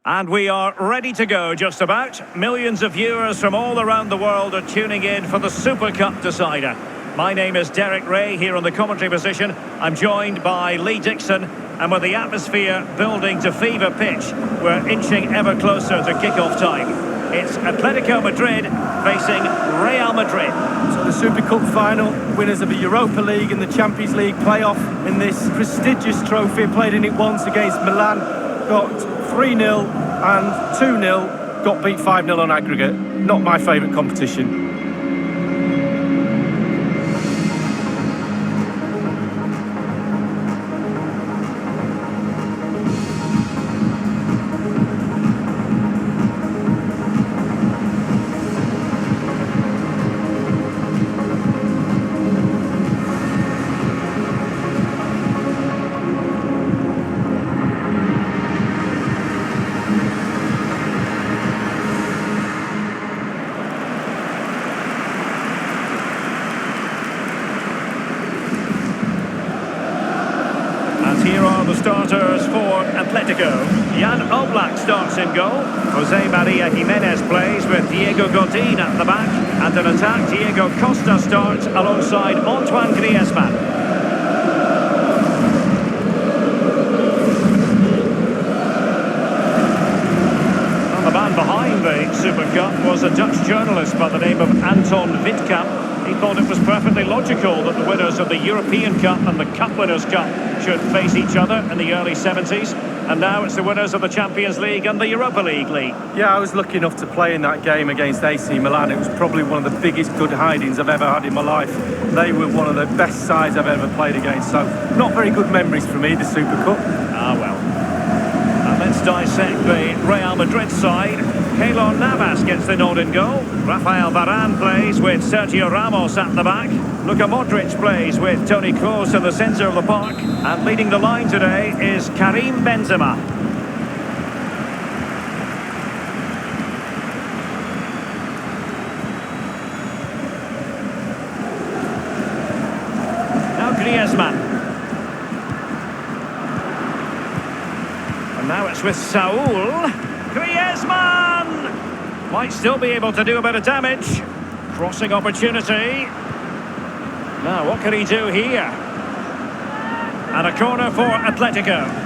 And we are ready to go just about. Millions of viewers from all around the world are tuning in for the Super Cup decider. My name is Derek Ray here on the commentary position. I'm joined by Lee Dixon, and with the atmosphere building to fever pitch, we're inching ever closer to kick-off time. It's Atletico Madrid facing Real Madrid. So the Super Cup final, winners of the Europa League and the Champions League playoff in this prestigious trophy, played in it once against Milan, got 3-0 and 2-0, got beat 5-0 on aggregate. Not my favourite competition. Here are the starters for Atletico. Jan Oblak starts in goal. Jose Maria Jimenez plays with Diego Godin at the back. And in attack, Diego Costa starts alongside Antoine Griezmann. And the man behind the Super Cup was a Dutch journalist by the name of Anton Wittkamp. He thought it was perfectly logical that the winners of the European Cup and the Cup Winners' Cup should face each other in the early 70s. And now it's the winners of the Champions League and the Europa League, Lee. Yeah, I was lucky enough to play in that game against AC Milan. It was probably one of the biggest good hidings I've ever had in my life. They were one of the best sides I've ever played against. So, not very good memories for me, the Super Cup. Ah, well. And let's dissect the Real Madrid side. Keylor Navas gets the nod in goal. Rafael Varane plays with Sergio Ramos at the back. Luka Modric plays with Toni Kroos in the centre of the park. And leading the line today is Karim Benzema. Now Griezmann. And now it's with Saul. Griezmann! Might still be able to do a bit of damage. Crossing opportunity. Now, what can he do here? And a corner for Atletico.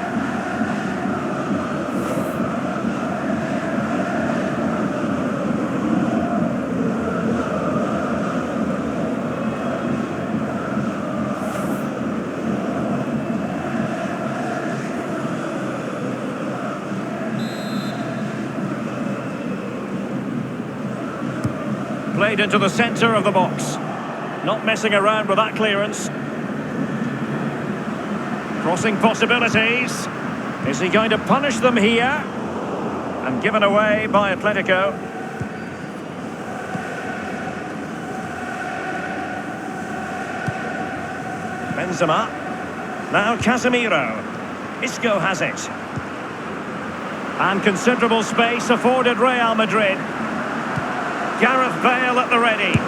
Played into the centre of the box. Not messing around with that clearance. Crossing possibilities. Is he going to punish them here? And given away by Atletico. Benzema. Now Casemiro. Isco has it. And considerable space afforded Real Madrid. Gareth Bale at the ready.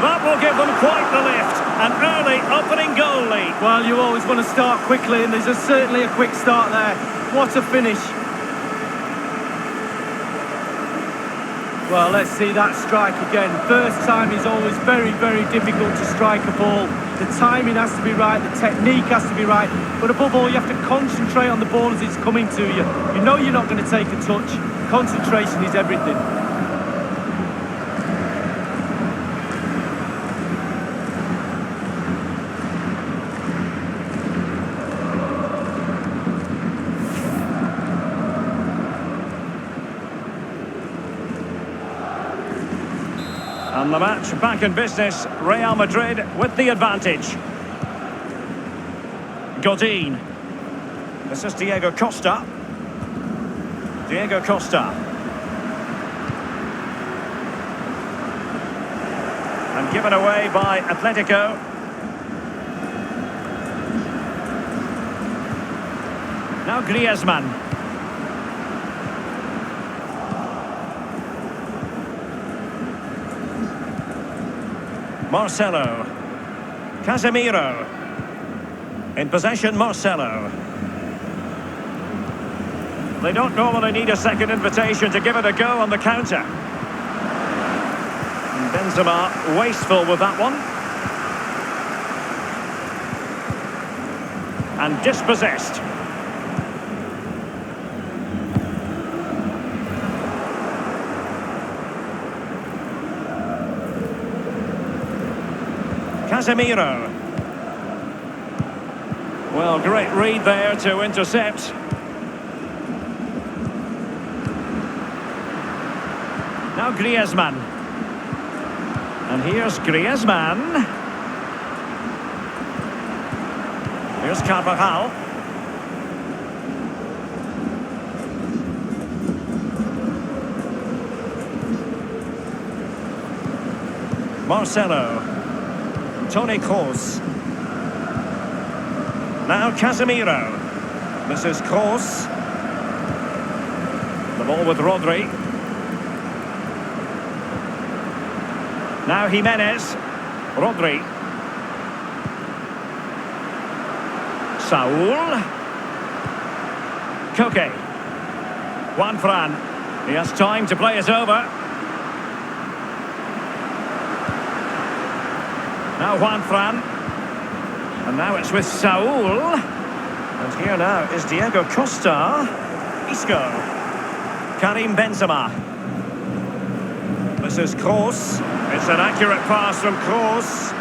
That will give them quite the lift. An early opening goal lead. Well, you always want to start quickly, and there's certainly a quick start there. What a finish. Well, let's see that strike again. First time is always very, very difficult to strike a ball. The timing has to be right, the technique has to be right. But above all, you have to concentrate on the ball as it's coming to you. You know you're not going to take a touch. Concentration is everything. And the match back in business. Real Madrid with the advantage. Godin. This is Diego Costa. Diego Costa. And given away by Atletico. Now Griezmann. Marcelo. Casemiro. In possession, Marcelo. They don't normally need a second invitation to give it a go on the counter. And Benzema wasteful with that one. And dispossessed. Casemiro. Well, great read there to intercept. Now Griezmann. And here's Griezmann. Here's Carvajal. Marcelo. Toni Kroos. Now Casemiro. This is Kroos. The ball with Rodri. Now Jimenez. Rodri. Saul. Koke. Juan Fran. He has time to play it over. Now Juan Fran. And now it's with Saul. And here now is Diego Costa. Isco. Karim Benzema. This is Kroos. It's an accurate pass from Kroos.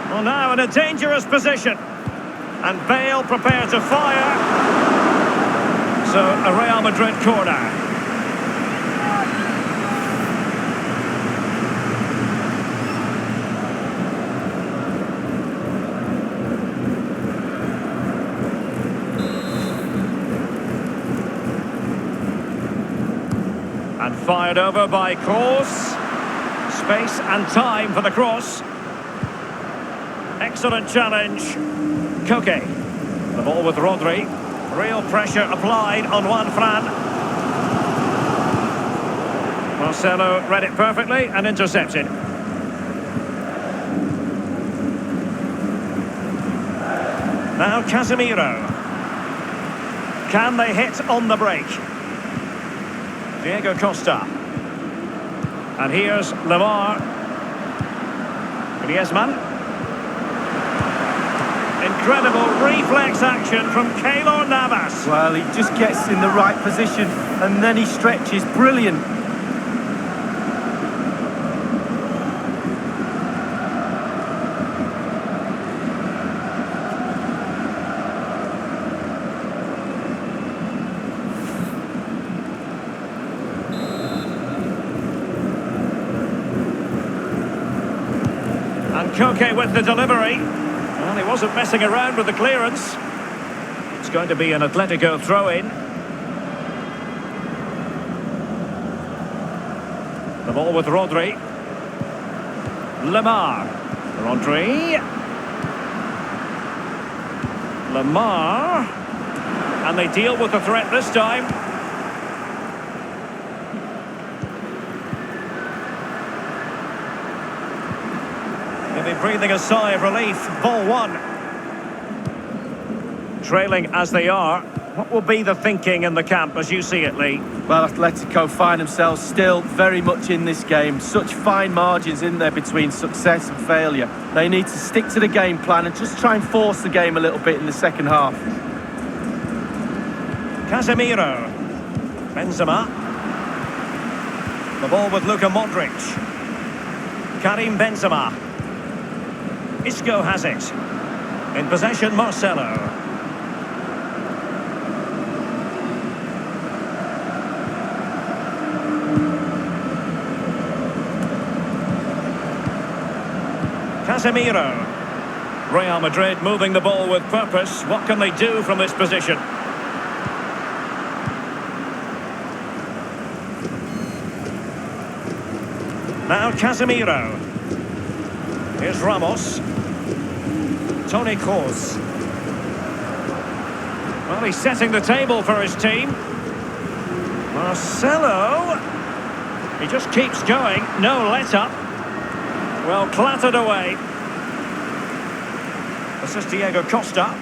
Well, now in a dangerous position. And Bale prepared to fire. So a Real Madrid corner. And fired over by Kroos. Space and time for the cross. Excellent challenge. Koke. The ball with Rodri. Real pressure applied on Juan Fran. Marcelo read it perfectly and intercepted. Now Casemiro. Can they hit on the break? Diego Costa. And here's Lemar. Griezmann. Incredible reflex action from Keylor Navas. Well, he just gets in the right position and then he stretches. Brilliant. And Koke with the delivery. Well, he wasn't messing around with the clearance. It's going to be an Atletico throw-in. The ball with Rodri. Lemar. Rodri. Lemar. And they deal with the threat this time. Maybe breathing a sigh of relief. Ball one. Trailing as they are. What will be the thinking in the camp as you see it, Lee? Well, Atletico find themselves still very much in this game. Such fine margins in there between success and failure. They need to stick to the game plan and just try and force the game a little bit in the second half. Casemiro. Benzema. The ball with Luka Modric. Karim Benzema. Isco has it. In possession, Marcelo. Casemiro. Real Madrid moving the ball with purpose. What can they do from this position? Now Casemiro. Here's Ramos. Toni Kroos. Well, he's setting the table for his team. Marcelo. He just keeps going. No let-up. Well, clattered away. This is Diego Costa.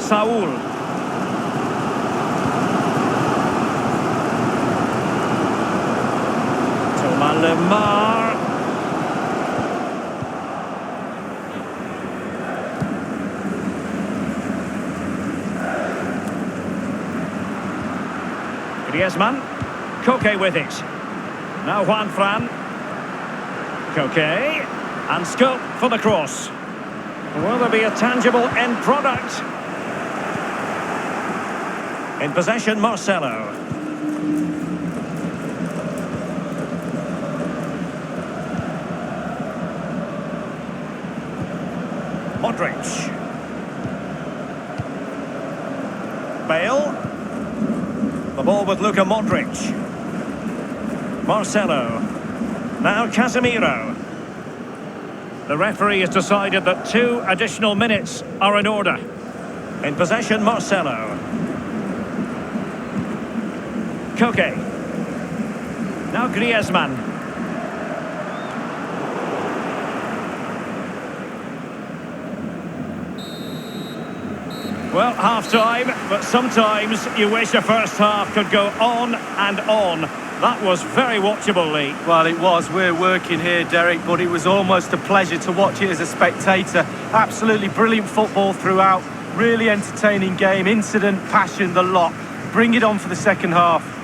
Saul. Thomas Lemar. Griezmann. Koke with it. Now Juan Fran. Koke. And scope for the cross. Will there be a tangible end product? In possession, Marcelo. Modric. Bale. The ball with Luka Modric. Marcelo. Now Casemiro. The referee has decided that 2 additional minutes are in order. In possession, Marcelo. Koke. Now Griezmann. Well, half-time, but sometimes you wish the first half could go on and on. That was very watchable, Lee. Well, it was. We're working here, Derek, but it was almost a pleasure to watch it as a spectator. Absolutely brilliant football throughout. Really entertaining game. Incident, passion, the lot. Bring it on for the second half.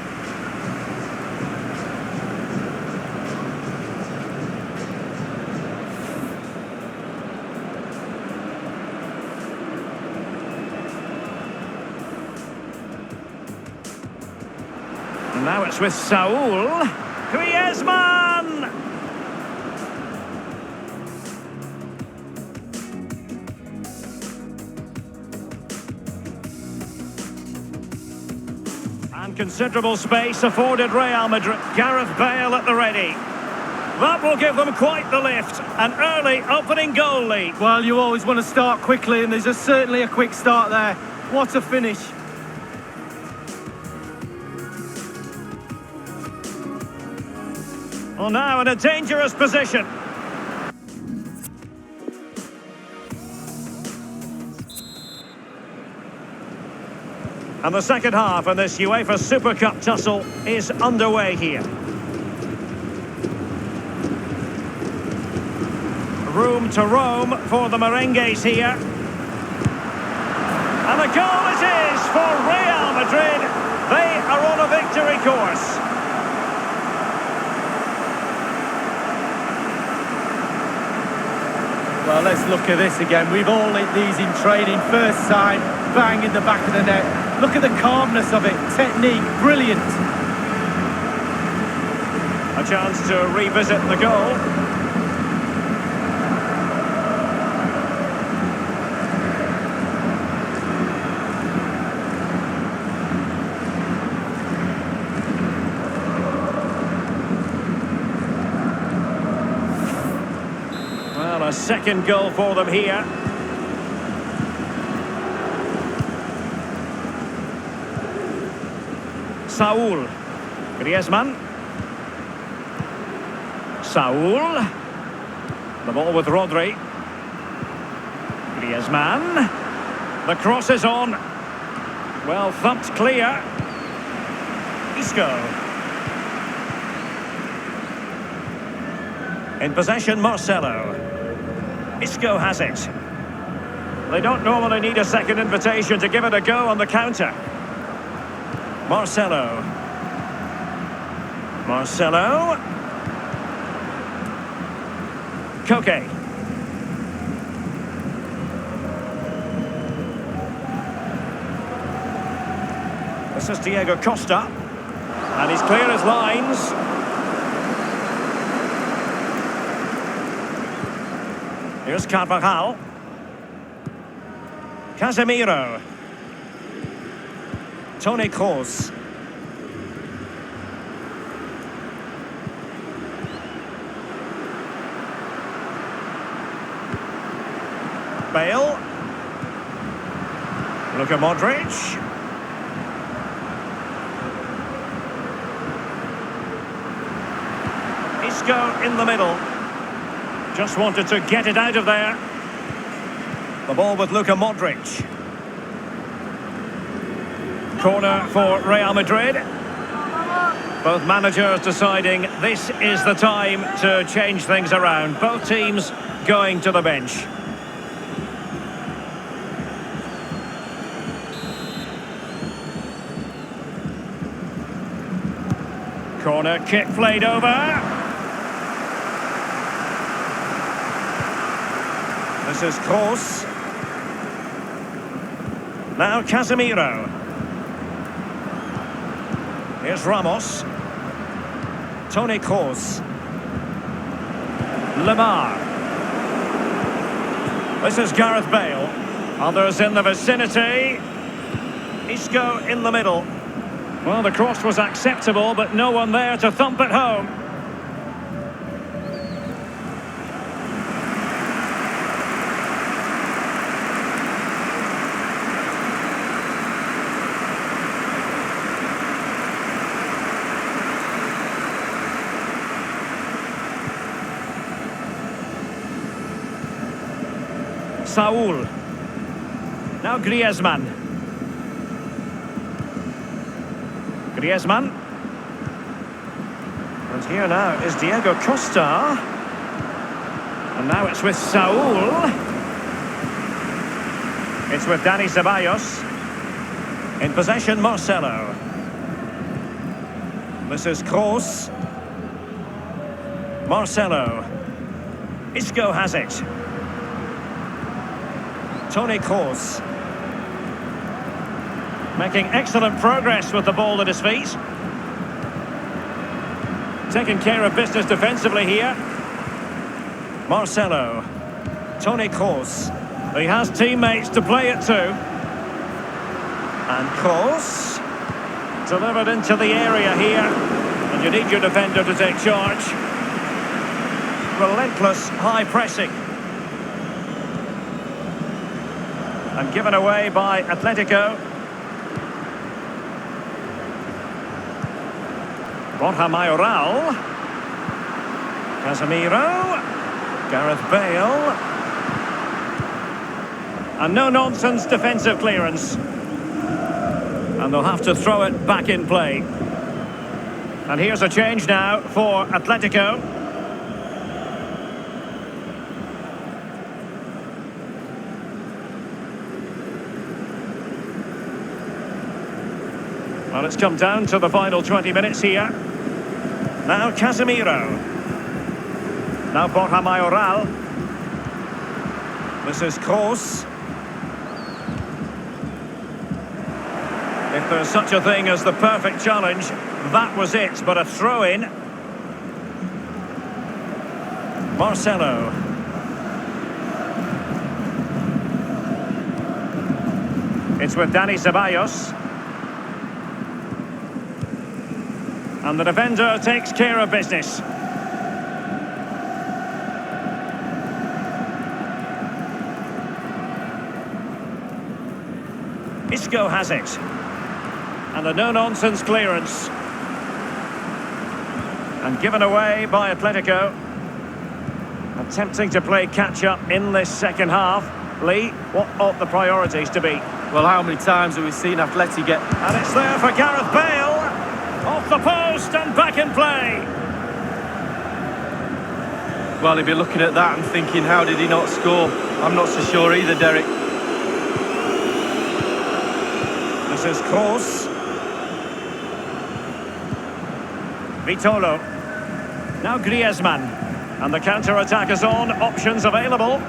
And now it's with Saul. Griezmann! And considerable space afforded Real Madrid. Gareth Bale at the ready. That will give them quite the lift. An early opening goal lead. Well, you always want to start quickly, and there's certainly a quick start there. What a finish. Well, now in a dangerous position. And the second half in this UEFA Super Cup tussle is underway here. Room to roam for the merengues here. And a goal it is for Real Madrid. They are on a victory course. Well, let's look at this again. We've all hit these in training. First time, bang in the back of the net. Look at the calmness of it. Technique, brilliant. A chance to revisit the goal. Well, a second goal for them here. Saul. Griezmann. Saul. The ball with Rodri. Griezmann. The cross is on. Well thumped clear. Isco. In possession, Marcelo. Isco has it. They don't normally need a second invitation to give it a go on the counter. Marcelo. Marcelo. Koke. This is Diego Costa. And he's clear as lines. Here's Carvajal. Casemiro. Toni Kroos. Bale. Luka Modric. Isco in the middle. Just wanted to get it out of there. The ball with Luka Modric. Corner for Real Madrid. Both managers deciding this is the time to change things around. Both teams going to the bench. Corner kick played over. This is Kroos. Now Casemiro. Here's Ramos. Toni Kroos. Lemar. This is Gareth Bale. Others in the vicinity. Isco in the middle. Well, the cross was acceptable, but no one there to thump it home. Saul. Now Griezmann. Griezmann. And here now is Diego Costa. And now it's with Saul. It's with Dani Ceballos. In possession, Marcelo. This is Kroos. Marcelo. Isco has it. Toni Kroos. Making excellent progress with the ball at his feet. Taking care of business defensively here. Marcelo. Toni Kroos. He has teammates to play it to. And Kroos. Delivered into the area here. And you need your defender to take charge. Relentless high pressing. And given away by Atletico. Borja Mayoral. Casemiro. Gareth Bale. And no-nonsense defensive clearance. And they'll have to throw it back in play. And here's a change now for Atletico. Well, it's come down to the final 20 minutes here. Now Casemiro. Now Borja Mayoral. This is Kroos. If there's such a thing as the perfect challenge, that was it, but a throw-in. Marcelo. It's with Dani Ceballos. And the defender takes care of business. Isco has it. And a no-nonsense clearance. And given away by Atletico. Attempting to play catch-up in this second half. Lee, what ought the priorities to be? Well, how many times have we seen Atleti get... And it's there for Gareth Bale. Off the post and back in play. Well, he'd be looking at that and thinking, how did he not score? I'm not so sure either, Derek. This is Kroos. Vitolo. Now Griezmann. And the counter-attack is on. Options available.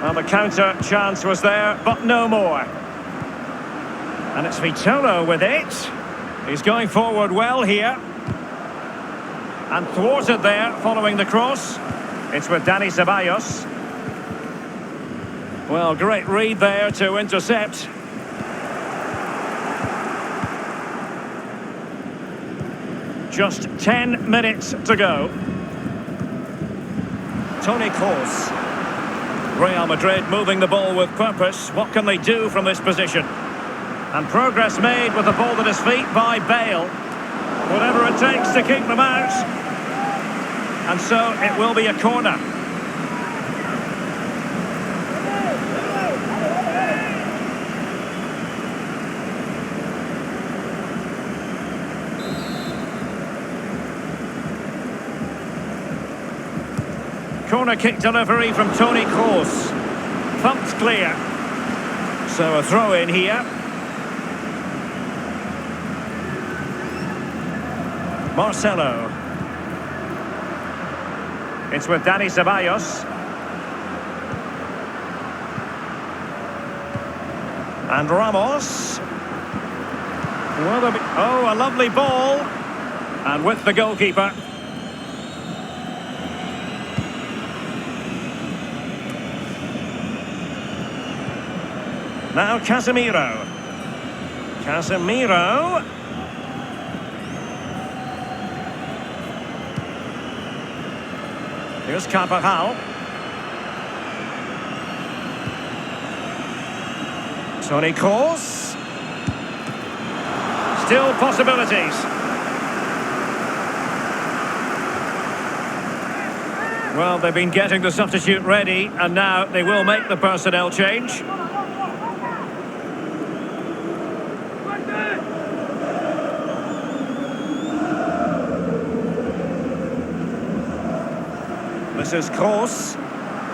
Well, the counter chance was there, but no more. And it's Vitolo with it. He's going forward well here. And thwarted there following the cross. It's with Dani Ceballos. Well, great read there to intercept. Just 10 minutes to go. Toni Kroos. Real Madrid moving the ball with purpose. What can they do from this position? And progress made with the ball at his feet by Bale. Whatever it takes to keep them out. And so it will be a corner. corner kick delivery from Toni Kroos. Thumped clear. So a throw in here. Marcelo. It's with Dani Ceballos. And Ramos. Oh, a lovely ball. And with the goalkeeper. Now Casemiro. Casemiro. Here's Carvajal. Toni Kroos. Still possibilities. Well, they've been getting the substitute ready, and now they will make the personnel change. This is Kroos.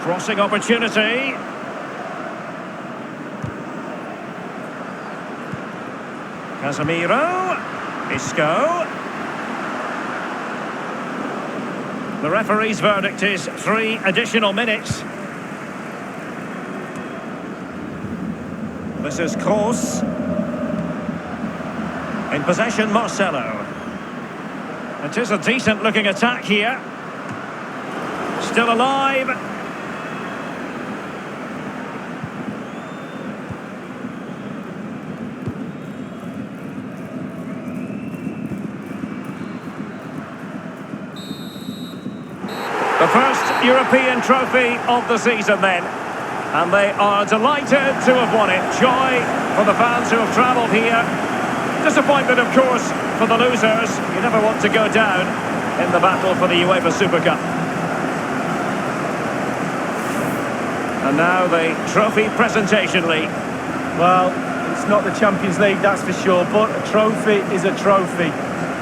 Crossing opportunity. Casemiro. Isco. The referee's verdict is 3 additional minutes. This is Kroos. In possession, Marcelo. It is a decent looking attack here. Still alive. The first European trophy of the season then. And they are delighted to have won it. Joy for the fans who have travelled here. Disappointment, of course, for the losers. You never want to go down in the battle for the Uefa Super Cup. And now the trophy presentation league. Well, it's not the Champions League, that's for sure, but a trophy is a trophy.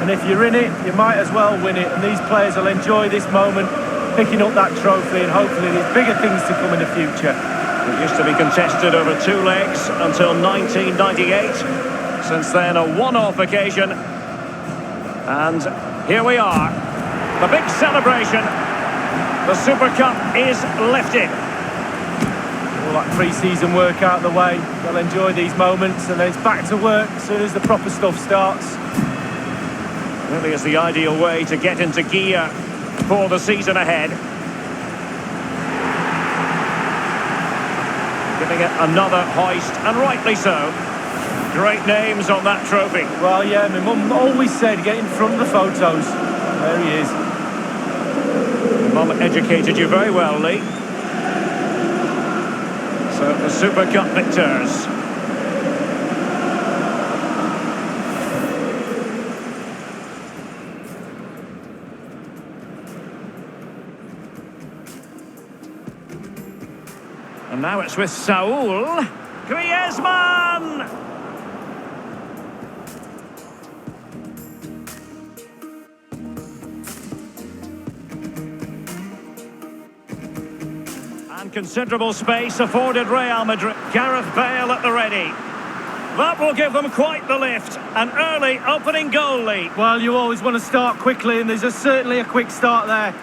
And if you're in it, you might as well win it. And these players will enjoy this moment, picking up that trophy, and hopefully there's bigger things to come in the future. It used to be contested over 2 legs until 1998. Since then, a one-off occasion. And here we are. The big celebration. The Super Cup is lifted. All that pre-season work out of the way. They'll enjoy these moments, and then it's back to work as soon as the proper stuff starts. Really is the ideal way to get into gear for the season ahead. Giving it another hoist, and rightly so. Great names on that trophy. Well, yeah, my mum always said get in front of the photos. There he is. Your mum educated you very well, Lee. So the Super Cup victors. And now it's with Saul. Griezmann! And considerable space afforded Real Madrid. Gareth Bale at the ready. That will give them quite the lift. An early opening goal lead. Well, you always want to start quickly, and there's certainly a quick start there.